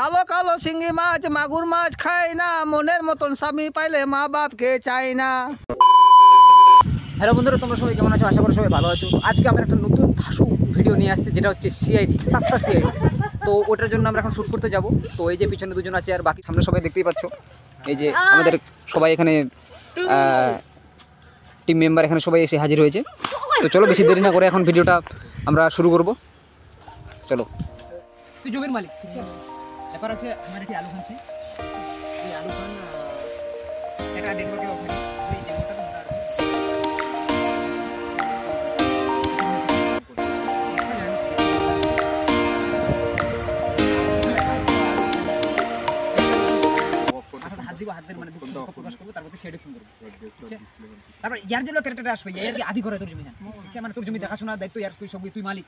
কালো কালো শিঙ্গি মাছ মাগুর মাছ খাই না, মনের মতন স্বামী পাইলে মা বাপকে চাই না। হ্যালো বন্ধুরা, তোমরা সবাই কেমন আছো? আশা করি সবাই ভালো আছো। তো আজকে আমরা একটা নতুন ধাসু ভিডিও নিয়ে আসছি, যেটা হচ্ছে সিআইডি, সস্তা সিআইডি। তো ওটার জন্য আমরা এখন শ্যুট করতে যাব। তো এই যে পিছনে দুজন আছে, আর বাকি সামনে সবাই দেখতেই পাচ্ছ। এই যে আমাদের সবাই এখানে টিম মেম্বার এখানে সবাই এসে হাজির হয়েছে। তো চলো বেশি দেরি না করে এখন ভিডিওটা আমরা শুরু করব। চলো। তুই জমির মালিক, ঠিক আছে? ব্যাপার আছে আমার এটি আলু খানছে, এই আলু খান এটা ডেঙ্গুকে ওখানে এই ডেঙ্গুটা হাতের মানে প্রকাশ করবো, তারপর শেডে ফোন করবো। তারপর ইয়ার যে ক্যারেক্টারটা আসবে, ইয়ার কি আদি করে তোর জমি, আচ্ছা মানে তোর জমি দেখাশোনা দায়িত্ব ইয়ার, তুই সবই তুই মালিক,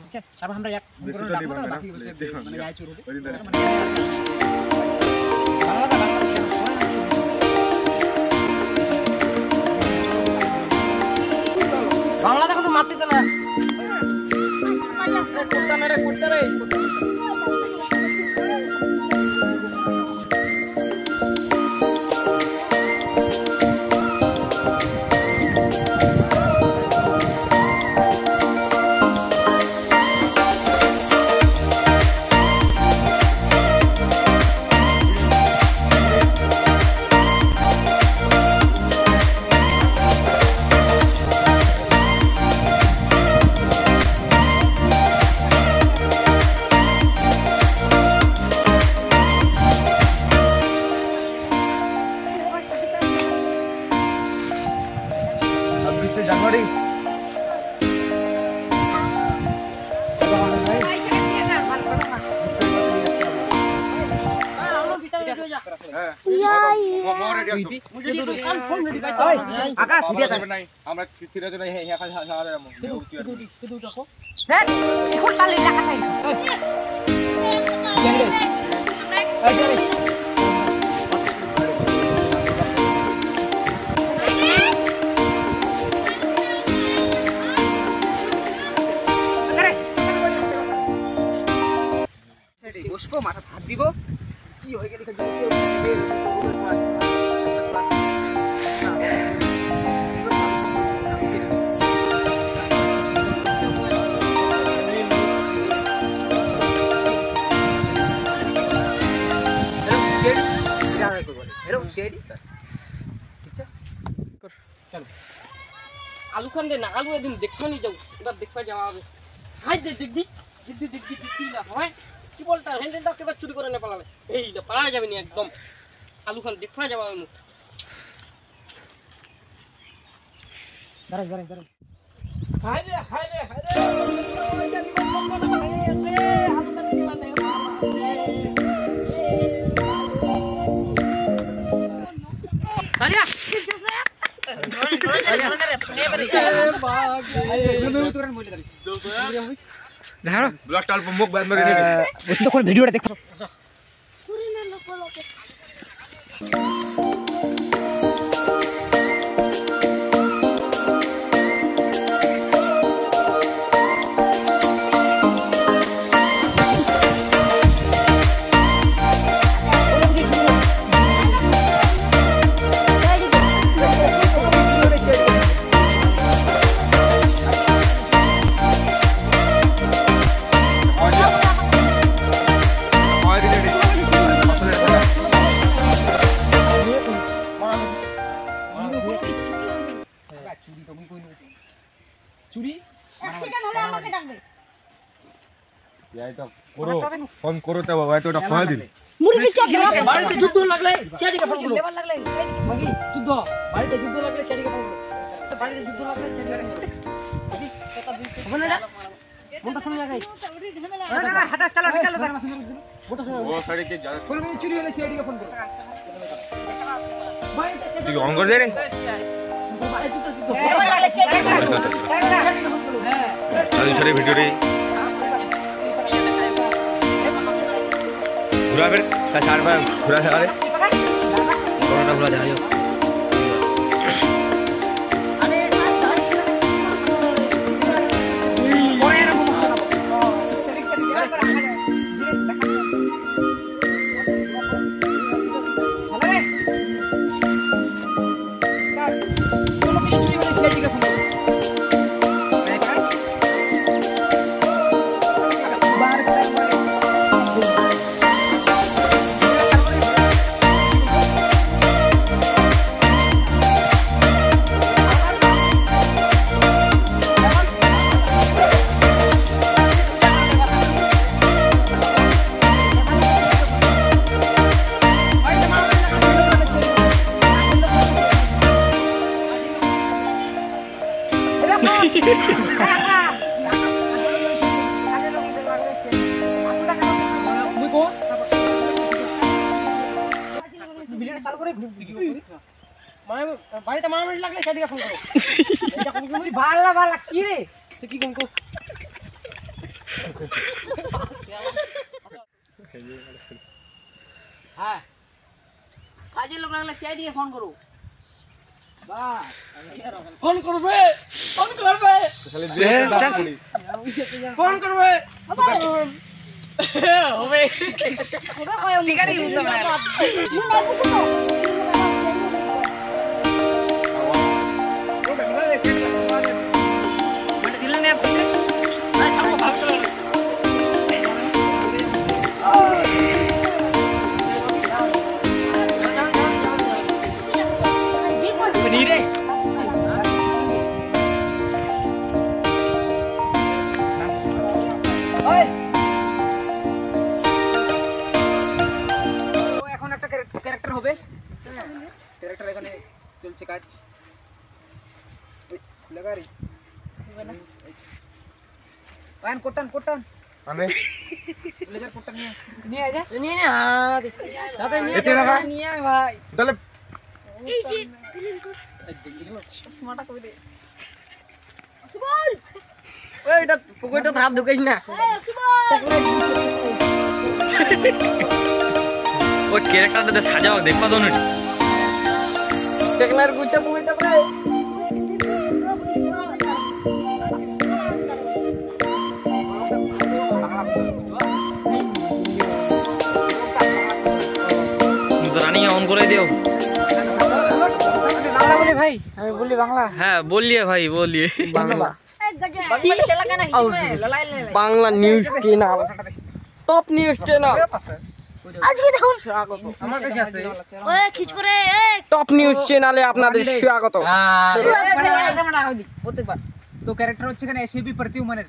আচ্ছা? তারপর আমরা এক করে ডাকবো, বাকি হচ্ছে মানে আয় চোর হবে। বাংলা দেখো তো মারতে না করতে না রে, করতে রে। জানুয়ারি আকাশ আমরা বসবো, মাথা হাত দিব, কি হয়ে গেলে আলু খান দে না, আলু একদিন দেখতে নিয়ে যাও, ওটা দেখতে যাওয়া হবে। হাই দে দেখবি দেখবি দেখবি দেখবি না হয় কি বলটা হ্যান্ডেলটা কেবার চুরি করে না পালালে, এই পালা যাবে না একদম। আলু খান দেখতে যাওয়া হবে। মুখ দাঁড়াই দাঁড়াই দাঁড়াই হাই রে হাই রে হাই রে ভিডিওটা দেখো। ফোন করো তো বাবা, এটা ফোন দিন। বাড়িতে যুদ্ধ লাগলে সেদিকে ফোন করো, লেবার লাগলে সেদিকে মাগি যুদ্ধ, বাড়িতে যুদ্ধ লাগলে সেদিকে ফোন করো, বাড়িতে যুদ্ধ লাগলে সেদিকে বলে না মোটা সময় লাগাই না হাঁটা চলো চলো তার মাসে মোটা সময় ও সাইডে কে যা কোন চুরি হলে সেদিকে ফোন করো। তুই অন করে দে রে, বাড়িতে যুদ্ধ যুদ্ধ লেবার লাগলে সেদিকে ফোন করো। হ্যাঁ চালু ছড়ে ভিডিও রে ঘুরা বের চারবার ঘুরা সারে কোনটা ঘুরা যায়। বাড়িতে মা মিনিট লাগলে সেদিকে ফোন করো ভালো কি রে তুই কি কোন হ্যাঁ কাজে লোক লাগলে সেদিকে ফোন করো বাহ ফোন করবে ফোন করবে ফোন করবে হবে ঠিক আছে এখন একটা ক্যারেক্টার হবে ক্যারেক্টার এখানে চলছে কাজ লাগারি পান কোটান মানে লেজার কোটান নিয়ে আয় যা নিয়ে নে দাদা নিয়ে এতে রাখা নিয়ে আয় ভাই তাহলে স্মার্ট করে ওই এটা পকেটে হাত ঢুকাইস না ওই ক্যারেক্টারটাতে সাজাও দেখবা তো নাকি টেকনার গুছা পকেটে ভাই রানি অন করে দিও বাংলা বলি ভাই আমি বলি বাংলা হ্যাঁ বলিয়ে ভাই বলিয়ে Bangla Bangla news channel top news channel আজকে দেখুন আমার কাছে আছে ওই খিচ করে টপ নিউজ চ্যানেলে আপনাদের স্বাগত প্রত্যেকবার তো ক্যারেক্টার হচ্ছে এখানে এসএবি প্রতিউমানের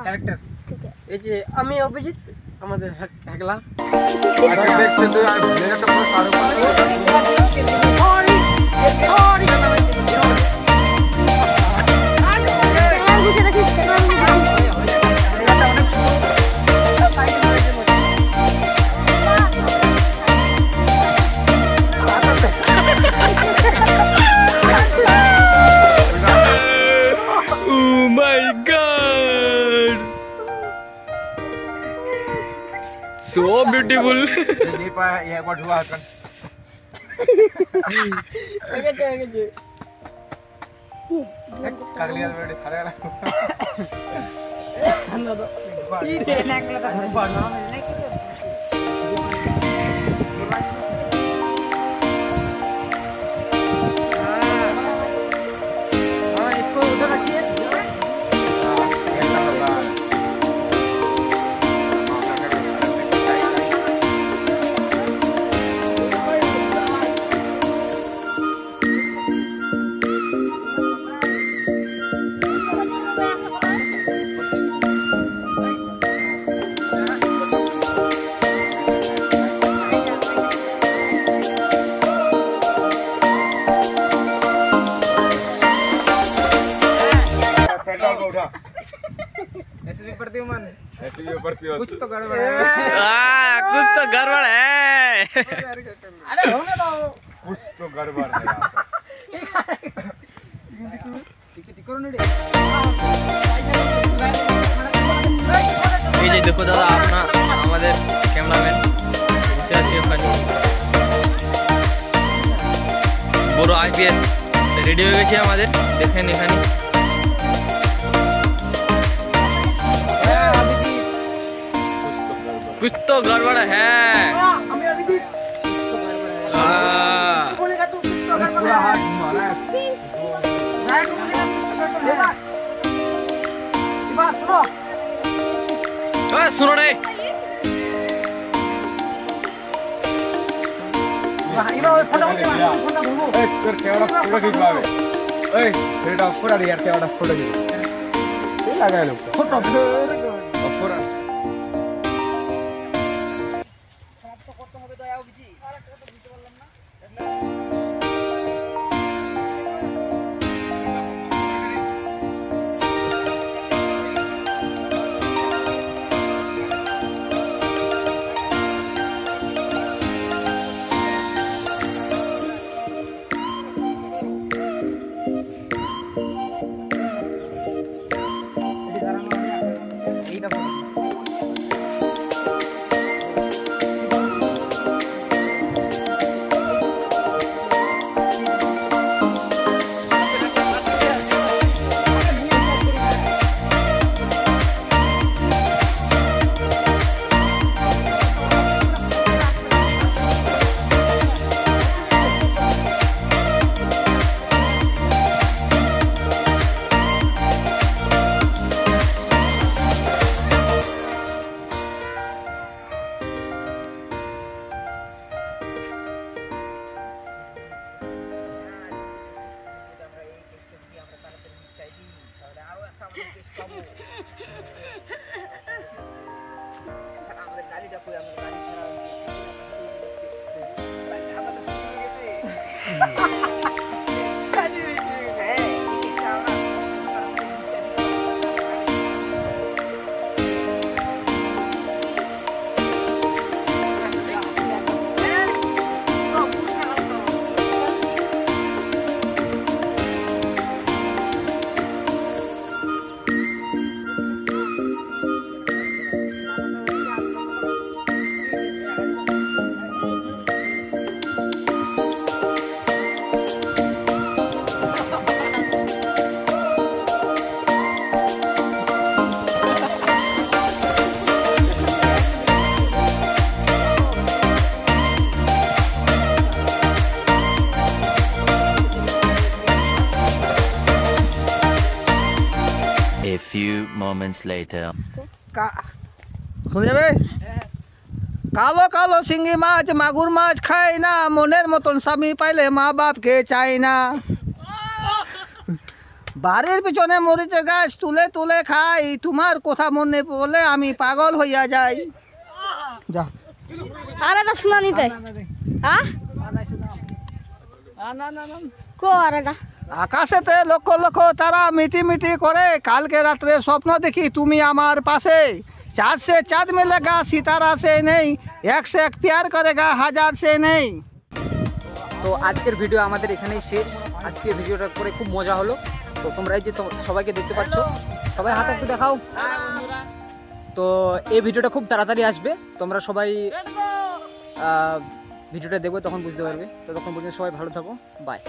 ক্যারেক্টার এই যে আমি অভিজিৎ আমাদের হাগলা আচ্ছা দেখতে তুই আর একটা পুরো কারো গুছে রাখিস Oh my god! So beautiful. नहीं पाया ये एक बार हुआ kan कागलिया वेडी सारे वाला ठीक है ना कला घर पर ना नहीं हां इसको उधर रखिए ऐसा लगा पेट्रोल को उठा एसएबी प्रतिउमन ऐसे भी ऊपर की कुछ तो गड़बड़ है कुछ तो गड़बड़ है अरे होने दो कुछ तो गड़बड़ है यहाँ पर करो रे এই যে দেখো দাদা আমাদের ক্যামেরাম্যান বসে আছে ওখানে বড় আইপিএস রেডি হয়ে গেছে আমাদের দেখেন এখানে कुछ तो गड़बड़ है আমি অভিজিৎ हाँ। बोलेगा तू कुछ तो गड़बड़ पूरा है हाथ घुमाना है राइट बोलेगा कुछ तो गड़बड़ है बात सुनो ओए, सुनो रे इबा फोटो फोटो घूमो ए तेरे कैमरा फोटो खिंचवावे ए तेरा पूरा यार कैमरा फोटो खींच से लगा लोग फोटो पूरा few moments later. শুনে যাবে কালো কালো শিঙ্গি মাছ মাগুর মাছ খায় না মনের মতন স্বামী পাইলে মা বাপকে চাই না বাড়ির পিছনে মরিচের গাছ তুলে তুলে খাই তোমার কথা মনে পড়লে আমি পাগল হইয়া যাই যা আরে দা শোনা নিতে হ্যাঁ কো আরে দা আকাশেতে লক্ষ লক্ষ তারা মিটি মিটি করে কালকে রাত্রে স্বপ্ন দেখি তুমি আমার পাশে चाँद से चाँद मिलेगा सितारा से नहीं एक से एक प्यार करेगा हजार से नहीं। তো আজকের ভিডিও আমাদের এখানেই শেষ। আজকের ভিডিওটা করে খুব মজা হলো। তো তোমরা এই যে সবাইকে দেখতে পাচ্ছ, সবাই হাতে একটু দেখাও। তো এই ভিডিওটা খুব তাড়াতাড়ি আসবে, তোমরা সবাই ভিডিওটা দেখবে তখন বুঝতে পারবে। তো তখন পর্যন্ত সবাই ভালো থাকো, বাই।